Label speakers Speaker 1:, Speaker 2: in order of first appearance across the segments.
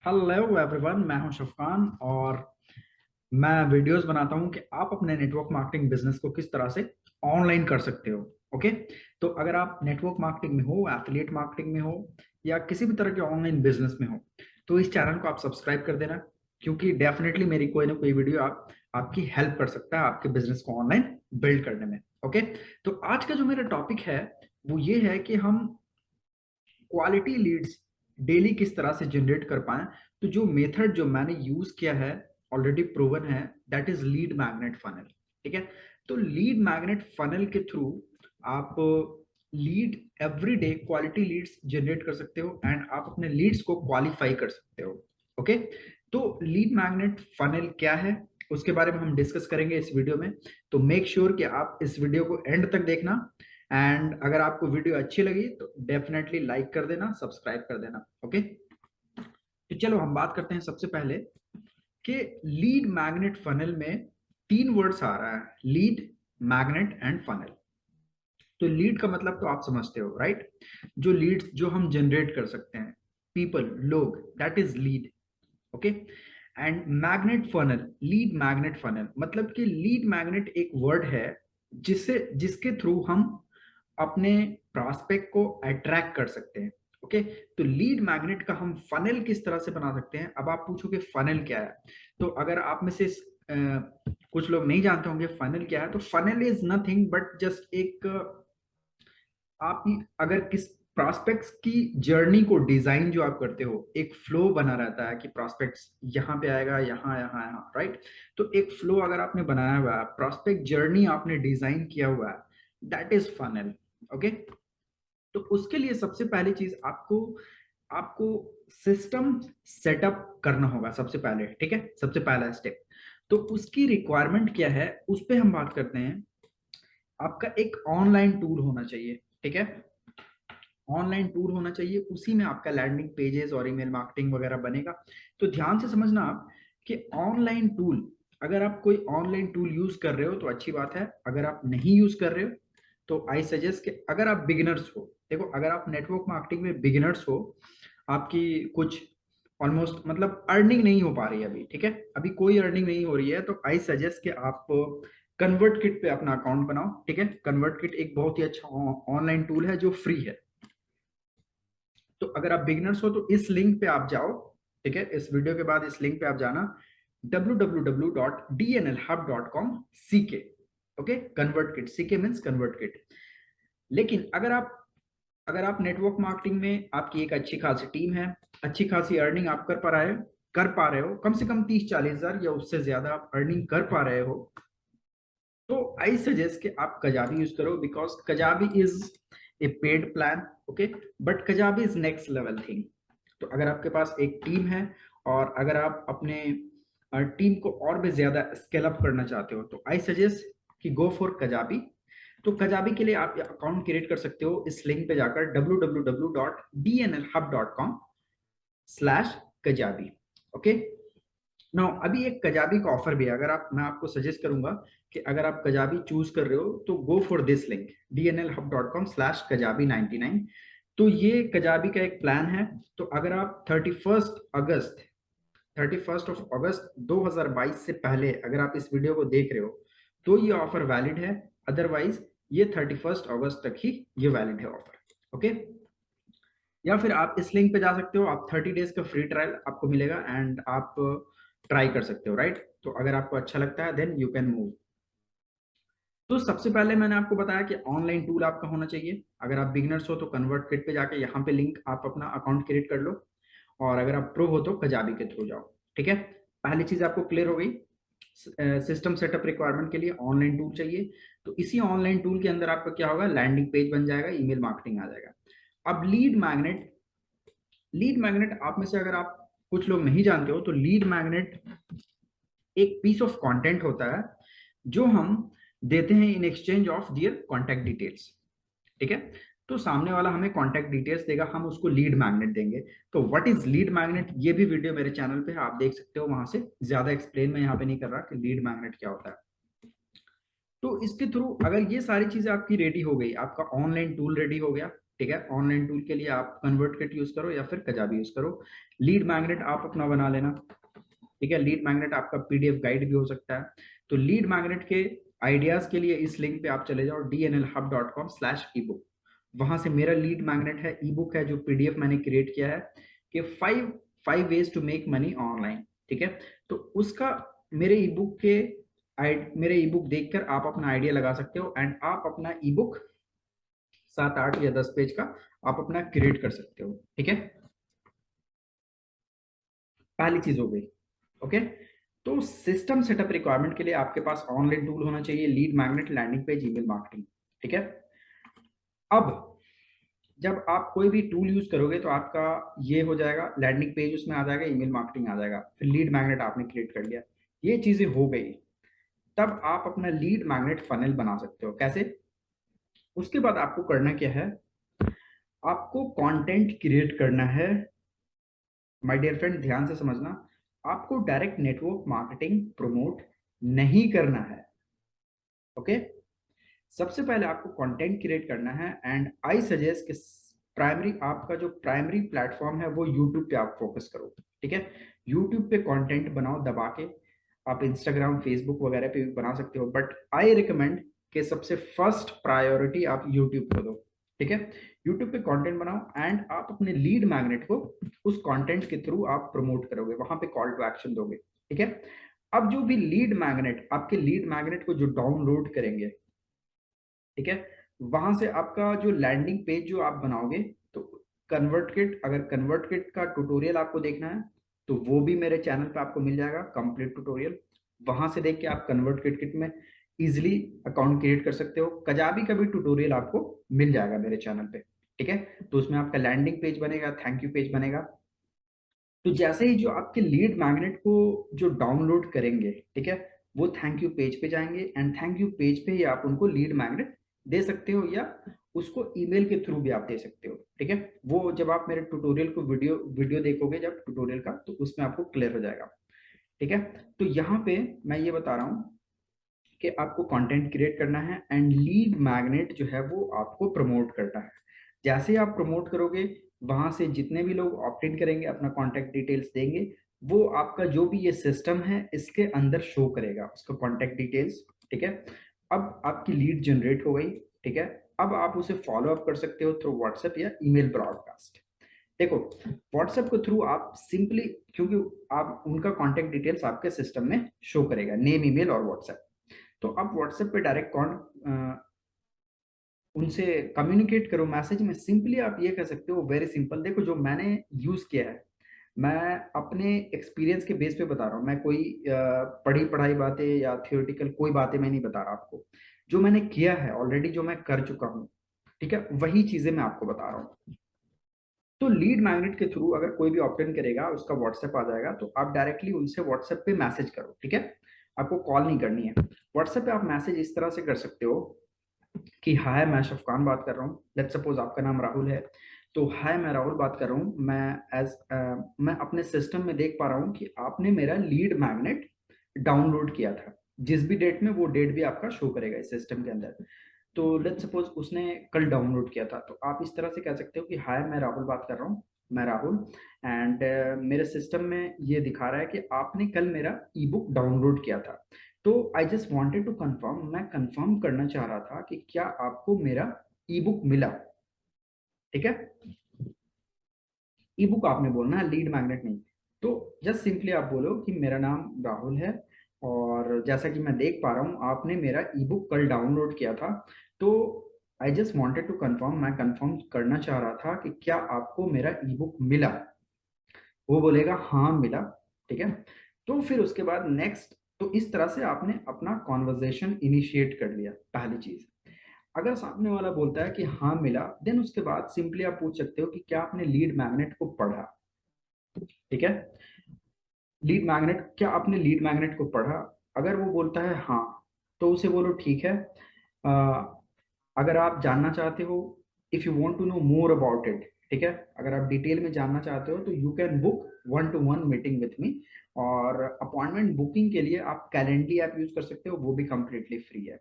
Speaker 1: Hello everyone, मैं हूं शफकान और मैं वीडियोस बनाता हूं कि आप अपने नेटवर्क मार्केटिंग बिजनेस को किस तरह से ऑनलाइन कर सकते हो। ओके, तो अगर आप नेटवर्क मार्केटिंग में हो, एफिलिएट मार्केटिंग में हो या किसी भी तरह के ऑनलाइन बिजनेस में हो तो इस चैनल को आप सब्सक्राइब कर देना, क्योंकि डेफिनेटली मेरी कोई ना कोई वीडियो आपकी हेल्प कर सकता है आपके बिजनेस को ऑनलाइन बिल्ड करने में। ओके, तो आज का जो मेरा टॉपिक है वो ये है कि हम क्वालिटी लीड्स डेली किस तरह से जनरेट कर पाएं। तो जो मेथड जो मैंने यूज किया है ऑलरेडी प्रूवन है, that is lead magnet funnel. ठीक है, तो लीड मैग्नेट फनल के थ्रू आप lead every day quality leads generate कर सकते हो एंड आप अपने लीड्स को क्वालिफाई कर सकते हो। ओके, तो लीड मैग्नेट फनल क्या है उसके बारे में हम डिस्कस करेंगे इस वीडियो में। तो मेक श्योर कि आप इस वीडियो को एंड तक देखना एंड अगर आपको वीडियो अच्छी लगी तो डेफिनेटली लाइक कर देना, सब्सक्राइब कर देना। ओके, तो चलो हम बात करते हैं सबसे पहले कि लीड मैग्नेट फनल में तीन वर्ड्स आ रहा है, लीड, मैग्नेट एंड फनल। तो लीड का मतलब तो आप समझते हो, राइट? जो लीड्स जो हम जनरेट कर सकते हैं, पीपल, लोग, that is lead. Okay, and magnet funnel, lead magnet funnel मतलब कि लीड मैग्नेट एक वर्ड है जिसके थ्रू हम अपने प्रॉस्पेक्ट को अट्रैक्ट कर सकते हैं। ओके, तो लीड मैग्नेट का हम फनल किस तरह से बना सकते हैं। अब आप पूछोगे फनल क्या है, तो अगर आप में से कुछ लोग नहीं जानते होंगे फनल क्या है, तो funnel is nothing but just एक आप अगर किस प्रॉस्पेक्ट्स की जर्नी को डिजाइन जो आप करते हो, एक फ्लो बना रहता है कि प्रॉस्पेक्ट्स यहाँ पे आएगा, यहाँ यहाँ यहाँ, राइट? तो एक फ्लो अगर आपने बनाया हुआ है, प्रॉस्पेक्ट जर्नी आपने डिजाइन किया हुआ है, दैट इज फनल। ओके, तो उसके लिए सबसे पहली चीज आपको आपको सिस्टम सेटअप करना होगा सबसे पहले। ठीक है, सबसे पहला स्टेप। तो उसकी रिक्वायरमेंट क्या है उस पर हम बात करते हैं। आपका एक ऑनलाइन टूल होना चाहिए। ठीक है, ऑनलाइन टूल होना चाहिए, उसी में आपका लैंडिंग पेजेस और ईमेल मार्केटिंग वगैरह बनेगा। तो ध्यान से समझना आप कि ऑनलाइन टूल, अगर आप कोई ऑनलाइन टूल यूज कर रहे हो तो अच्छी बात है, अगर आप नहीं यूज कर रहे हो तो आई सजेस्ट कि अगर आप बिगिनर्स हो, देखो अगर आप नेटवर्क मार्केटिंग में बिगिनर्स हो, आपकी कुछ ऑलमोस्ट मतलब अर्निंग नहीं हो पा रही है अभी, ठीक है, अभी कोई अर्निंग नहीं हो रही है, तो आई सजेस्ट कि आप कन्वर्ट किट पे अपना अकाउंट बनाओ। ठीक है, कन्वर्ट किट एक बहुत ही अच्छा ऑनलाइन टूल है जो फ्री है। तो अगर आप बिगिनर्स हो तो इस लिंक पे आप जाओ। ठीक है, इस वीडियो के बाद इस लिंक पे आप जाना, www.dnlhub.com/ck। Okay, convert kit, CK means convert kit. लेकिन अगर आप नेटवर्क मार्केटिंग में आपकी एक अच्छी खासी टीम है, अच्छी खासी अर्निंग आप कर पा रहे हो, कम से कम 30-40 हजार या उससे ज्यादा आप अर्निंग कर पा रहे हो, तो आई सजेस्ट कि आप कजाबी यूज करो, because Kajabi is a paid plan. Okay, but Kajabi is next level thing. तो अगर आपके पास एक टीम है और अगर आप अपने टीम को और भी ज्यादा स्केल अप करना चाहते हो तो आई सजेस्ट कि गो फॉर कजाबी। तो कजाबी के लिए आप अकाउंट क्रिएट कर सकते हो इस लिंक पे जाकर, www.dnlhub.com/kajabi। ओके, नो अभी एक कजाबी का ऑफर भी है, अगर आप, मैं आपको सजेस्ट करूंगा कि अगर आप कजाबी चूज कर रहे हो तो go for this link, dnlhub.com/kajabi99। तो ये कजाबी का एक प्लान है। तो अगर आप 31 अगस्त 2022 से पहले अगर आप इस वीडियो को देख रहे हो तो ये ऑफर वैलिड है, अदरवाइज ये 31 अगस्त तक ही ये वैलिड है ऑफर। ओके, या फिर आप इस लिंक पे जा सकते हो, आप 30 डेज का फ्री ट्रायल आपको मिलेगा एंड आप ट्राई कर सकते हो, राइट? तो अगर आपको अच्छा लगता है देन यू कैन मूव। तो सबसे पहले मैंने आपको बताया कि ऑनलाइन टूल आपका होना चाहिए। अगर आप बिगिनर्स हो तो कन्वर्ट किट पे जाके यहाँ पे लिंक आप अपना अकाउंट क्रिएट कर लो, और अगर आप प्रो हो तो कजाबी के थ्रू जाओ। ठीक है, पहली चीज आपको क्लियर हो गई। सिस्टम सेटअप रिक्वायरमेंट के लिए ऑनलाइन टूल चाहिए, तो इसी ऑनलाइन टूल के अंदर आपका क्या होगा, लैंडिंग पेज बन जाएगा, ईमेल मार्केटिंग आ जाएगा। अब लीड मैग्नेट, लीड मैग्नेट आप में से अगर आप कुछ लोग नहीं जानते हो तो लीड मैग्नेट एक पीस ऑफ कंटेंट होता है जो हम देते हैं in exchange of their contact details. ठीक है, तो सामने वाला हमें कॉन्टैक्ट डिटेल्स देगा, हम उसको लीड मैग्नेट देंगे। तो व्हाट इज लीड मैग्नेट, ये भी वीडियो मेरे चैनल पे है, आप देख सकते हो, वहां से ज्यादा एक्सप्लेन मैं यहाँ पे नहीं कर रहा कि लीड मैग्नेट क्या होता है। तो इसके थ्रू अगर ये सारी चीजें आपकी रेडी हो गई, आपका ऑनलाइन टूल रेडी हो गया, ठीक है। ऑनलाइन टूल के लिए आप कन्वर्टकिट यूज करो या फिर कजाबी यूज करो। लीड मैग्नेट आप अपना बना लेना, ठीक है। लीड मैग्नेट आपका पीडीएफ गाइड भी हो सकता है। तो लीड मैग्नेट के आइडियाज के लिए इस लिंक पे आप चले जाओ dnlhub.com/ebook। वहां से मेरा लीड मैग्नेट है, ई बुक है, जो पीडीएफ मैंने क्रिएट किया है कि five ways to make money online, ठीक है। तो उसका मेरे ई बुक के मेरे ई बुक देखकर आप अपना आइडिया लगा सकते हो एंड आप अपना ई बुक 7, 8 या 10 पेज का आप अपना क्रिएट कर सकते हो, ठीक है। पहली चीज हो गई, ओके। तो सिस्टम सेटअप रिक्वायरमेंट के लिए आपके पास ऑनलाइन टूल होना चाहिए, lead magnet, landing page, email marketing, ठीक है। अब जब आप कोई भी टूल यूज करोगे तो आपका ये हो जाएगा, लैंडिंग पेज उसमें आ जाएगा, ईमेल मार्केटिंग आ जाएगा, फिर लीड मैग्नेट आपने क्रिएट कर लिया, ये चीजें हो गई। तब आप अपना लीड मैग्नेट फनल बना सकते हो। कैसे? उसके बाद आपको करना क्या है, आपको कंटेंट क्रिएट करना है। माय डियर फ्रेंड, ध्यान से समझना, आपको डायरेक्ट नेटवर्क मार्केटिंग प्रमोट नहीं करना है, ओके। सबसे पहले आपको कंटेंट क्रिएट करना है एंड आई सजेस्ट कि प्राइमरी, आपका जो प्राइमरी प्लेटफॉर्म है वो यूट्यूब पे आप फोकस करो, ठीक है। यूट्यूब पे कंटेंट बनाओ दबा के। आप इंस्टाग्राम, फेसबुक वगैरह पे भी बना सकते हो, बट आई रिकमेंड कि सबसे फर्स्ट प्रायोरिटी आप यूट्यूब को दो, ठीक है। यूट्यूब पे कंटेंट बनाओ एंड आप अपने लीड मैग्नेट को उस कंटेंट के थ्रू आप प्रमोट करोगे, वहां पे कॉल टू एक्शन दोगे, ठीक है। अब जो भी लीड मैग्नेट, आपके लीड मैग्नेट को जो डाउनलोड करेंगे, ठीक है, वहां से आपका जो लैंडिंग पेज जो आप बनाओगे, तो कन्वर्ट किट, अगर कन्वर्ट किट का ट्यूटोरियल आपको देखना है तो वो भी मेरे चैनल पे आपको मिल जाएगा, कंप्लीट ट्यूटोरियल। वहां से देख के आप कन्वर्ट किट में इजिली अकाउंट क्रिएट कर सकते हो। कजाबी का भी ट्यूटोरियल आपको मिल जाएगा मेरे चैनल पे, ठीक है। तो उसमें आपका लैंडिंग पेज बनेगा, थैंक यू पेज बनेगा। तो जैसे ही जो आपके लीड मैग्नेट को जो डाउनलोड करेंगे, ठीक है, वो थैंक यू पेज पे जाएंगे एंड थैंक यू पेज पे ही आप उनको लीड मैग्नेट दे सकते हो या उसको ईमेल के थ्रू भी आप दे सकते हो, ठीक है। वो जब आप मेरे ट्यूटोरियल को वीडियो देखोगे जब ट्यूटोरियल का, तो उसमें आपको क्लियर हो जाएगा, ठीक है। तो यहाँ पे मैं ये बता रहा हूँ कि आपको कंटेंट क्रिएट करना है एंड लीड मैग्नेट जो है वो आपको प्रमोट करना है। जैसे ही आप प्रमोट करोगे, वहां से जितने भी लोग ऑप्ट इन करेंगे, अपना कॉन्टेक्ट डिटेल्स देंगे, वो आपका जो भी ये सिस्टम है इसके अंदर शो करेगा उसका कॉन्टेक्ट डिटेल्स, ठीक है। अब आपकी लीड जनरेट हो गई, ठीक है। अब आप उसे फॉलो अप कर सकते हो थ्रू व्हाट्सएप या ईमेल ब्रॉडकास्ट। देखो, व्हाट्सएप के थ्रू आप सिंपली, क्योंकि आप उनका कॉन्टेक्ट डिटेल्स आपके सिस्टम में शो करेगा, नेम, ईमेल और व्हाट्सएप। तो आप व्हाट्सएप पे डायरेक्ट उनसे कम्युनिकेट करो मैसेज में। सिंपली आप ये कर सकते हो, वेरी सिंपल। देखो, जो मैंने यूज किया है, मैं अपने एक्सपीरियंस के बेस पे बता रहा हूँ। मैं कोई पढ़ी पढ़ाई बातें या थियोरेटिकल कोई बातें मैं नहीं बता रहा आपको। जो मैंने किया है ऑलरेडी, जो मैं कर चुका हूँ, ठीक है, वही चीजें मैं आपको बता रहा हूँ। तो लीड मैग्नेट के थ्रू अगर कोई भी ऑप्ट करेगा, उसका व्हाट्सएप आ जाएगा, तो आप डायरेक्टली उनसे व्हाट्सएप पे मैसेज करो, ठीक है। आपको कॉल नहीं करनी है। व्हाट्सएप पे आप मैसेज इस तरह से कर सकते हो कि हाय, मैं शफकान बात कर रहा हूँ। लेट्स सपोज आपका नाम राहुल है, तो हाय, मैं राहुल बात कर रहा हूँ। मैं अपने सिस्टम में देख पा रहा हूँ कि आपने मेरा लीड मैग्नेट डाउनलोड किया था। जिस भी डेट में, वो डेट भी आपका शो करेगा इस सिस्टम के अंदर। तो लेट्स सपोज उसने कल डाउनलोड किया था, तो आप इस तरह से कह सकते हो कि हाय, मैं राहुल बात कर रहा हूँ, मैं राहुल, एंड मेरे सिस्टम में ये दिखा रहा है कि आपने कल मेरा ई बुक डाउनलोड किया था। तो I just wanted to confirm, मैं कंफर्म करना चाह रहा था कि क्या आपको मेरा ई बुक मिला, ठीक है। ई बुक आपने बोलना है, लीड मैग्नेट नहीं। तो जस्ट सिंपली आप बोलो कि मेरा नाम राहुल है और जैसा कि मैं देख पा रहा हूँ आपने मेरा ई बुक कल डाउनलोड किया था। तो I just wanted to confirm, मैं कंफर्म करना चाह रहा था कि क्या आपको मेरा ई बुक मिला। वो बोलेगा हाँ मिला, ठीक है। तो फिर उसके बाद नेक्स्ट, तो इस तरह से आपने अपना कॉन्वर्जेशन इनिशिएट कर लिया, पहली चीज। अगर सामने वाला बोलता है कि हाँ मिला, देन उसके बाद सिंपली आप पूछ सकते हो कि क्या आपने लीड मैग्नेट को पढ़ा, ठीक है। लीड मैग्नेट, क्या आपने लीड मैग्नेट को पढ़ा? अगर वो बोलता है हाँ, तो उसे बोलो ठीक है, अगर आप जानना चाहते हो, if you want to know more about it, ठीक है, अगर आप डिटेल में जानना चाहते हो तो you can book 1-to-1 meeting with me. और अपॉइंटमेंट बुकिंग के लिए आप कैलेंडली ऐप यूज कर सकते हो, वो भी कंप्लीटली फ्री है,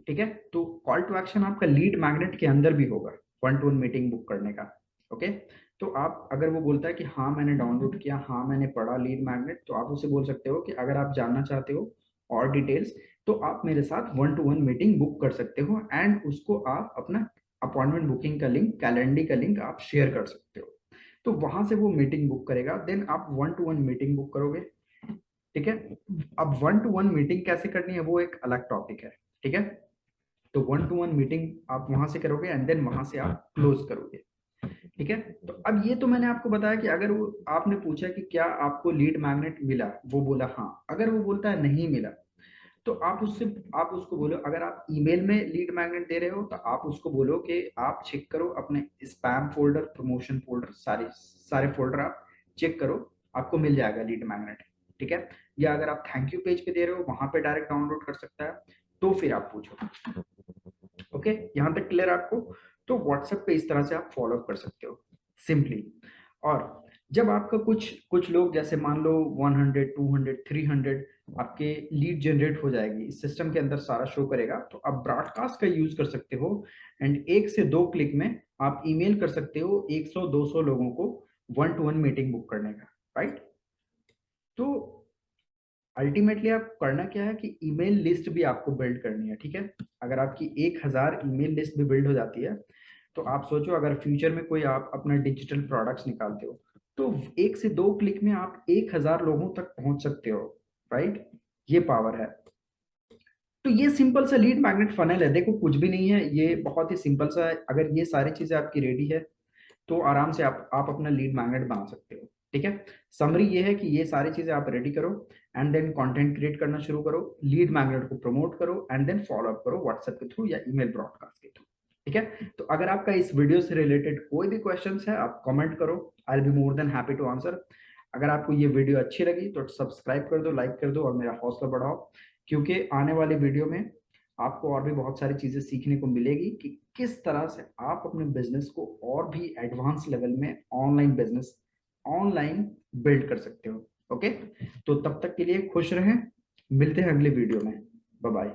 Speaker 1: ठीक है। तो कॉल टू एक्शन आपका लीड मैग्नेट के अंदर भी होगा, one two one meeting book करने का। ओके, तो आप अगर वो बोलता है कि हाँ मैंने डाउनलोड किया, हाँ मैंने पढ़ा लीड मैग्नेट, तो आप उसे बोल सकते हो कि अगर आप जानना चाहते हो और डिटेल्स तो आप मेरे साथ one two one meeting book कर सकते हो, एंड उसको आप अपना अपॉइंटमेंट बुकिंग का लिंक, कैलेंडर का लिंक आप शेयर कर सकते हो। तो वहां से वो मीटिंग बुक करेगा, देन आप one two one meeting book करोगे। ठीक है, अब वन टू वन मीटिंग कैसे करनी है वो एक अलग टॉपिक है। ठीक है, तो वन टू वन मीटिंग आप वहां से करोगे एंड देन वहां से आप क्लोज करोगे। ठीक है, तो अब ये तो मैंने आपको बताया कि अगर वो आपने पूछा कि क्या आपको लीड मैग्नेट मिला, वो बोला हाँ, अगर वो बोलता है नहीं मिला तो आप उसको बोलो, अगर आप ईमेल में लीड मैग्नेट दे रहे हो तो आप उसको बोलो कि आप चेक करो अपने स्पैम फोल्डर, प्रमोशन फोल्डर, सारे सारे फोल्डर आप चेक करो, आपको मिल जाएगा लीड मैग्नेट। ठीक है, या अगर आप थैंक यू पेज पे दे रहे हो वहां पे डायरेक्ट डाउनलोड कर सकता है, तो फिर आप पूछो। ओके, यहाँ तक क्लियर आपको? तो व्हाट्सएप पे इस तरह से आप फॉलो कर सकते हो सिंपली। और जब आपका कुछ कुछ लोग जैसे मान लो 100 200 300 आपके लीड जनरेट हो जाएगी, इस सिस्टम के अंदर सारा शो करेगा, तो आप ब्रॉडकास्ट का यूज कर सकते हो एंड एक से दो क्लिक में आप ईमेल कर सकते हो 100 200 लोगों को one two one meeting book करने का। राइट, तो अल्टीमेटली आप करना क्या है कि ईमेल लिस्ट भी आपको बिल्ड करनी है। ठीक है, अगर आपकी 1000 ईमेल लिस्ट भी बिल्ड हो जाती है तो आप सोचो अगर फ्यूचर में कोई आप अपना डिजिटल प्रोडक्ट्स निकालते हो तो एक से दो क्लिक में आप 1000 लोगों तक पहुंच सकते हो। राइट, ये पावर है। तो ये सिंपल सा लीड मैग्नेट फनल है, देखो कुछ भी नहीं है, ये बहुत ही सिंपल सा है। अगर ये सारी चीजें आपकी रेडी है तो आराम से आप अपना लीड मैग्नेट बना सकते हो। ठीक है, समरी ये है कि ये सारी चीजें आप रेडी करो एंड देन कंटेंट क्रिएट करना शुरू करो, लीड मैग्नेट को प्रमोट करो एंड देन फॉलो अप करो व्हाट्सएप के थ्रू या ईमेल ब्रॉडकास्ट के थ्रू। ठीक है, तो अगर आपका इस वीडियो से रिलेटेड कोई भी क्वेश्चन है आप कमेंट करो, I will be more than happy to answer. अगर आपको ये वीडियो अच्छी लगी तो सब्सक्राइब कर दो, लाइक कर दो और मेरा हौसला बढ़ाओ, क्योंकि आने वाले वीडियो में आपको और भी बहुत सारी चीजें सीखने को मिलेगी कि किस तरह से आप अपने बिजनेस को और भी एडवांस लेवल में ऑनलाइन बिजनेस ऑनलाइन बिल्ड कर सकते हो। ओके, तो तब तक के लिए खुश रहें, मिलते हैं अगले वीडियो में। Bye bye.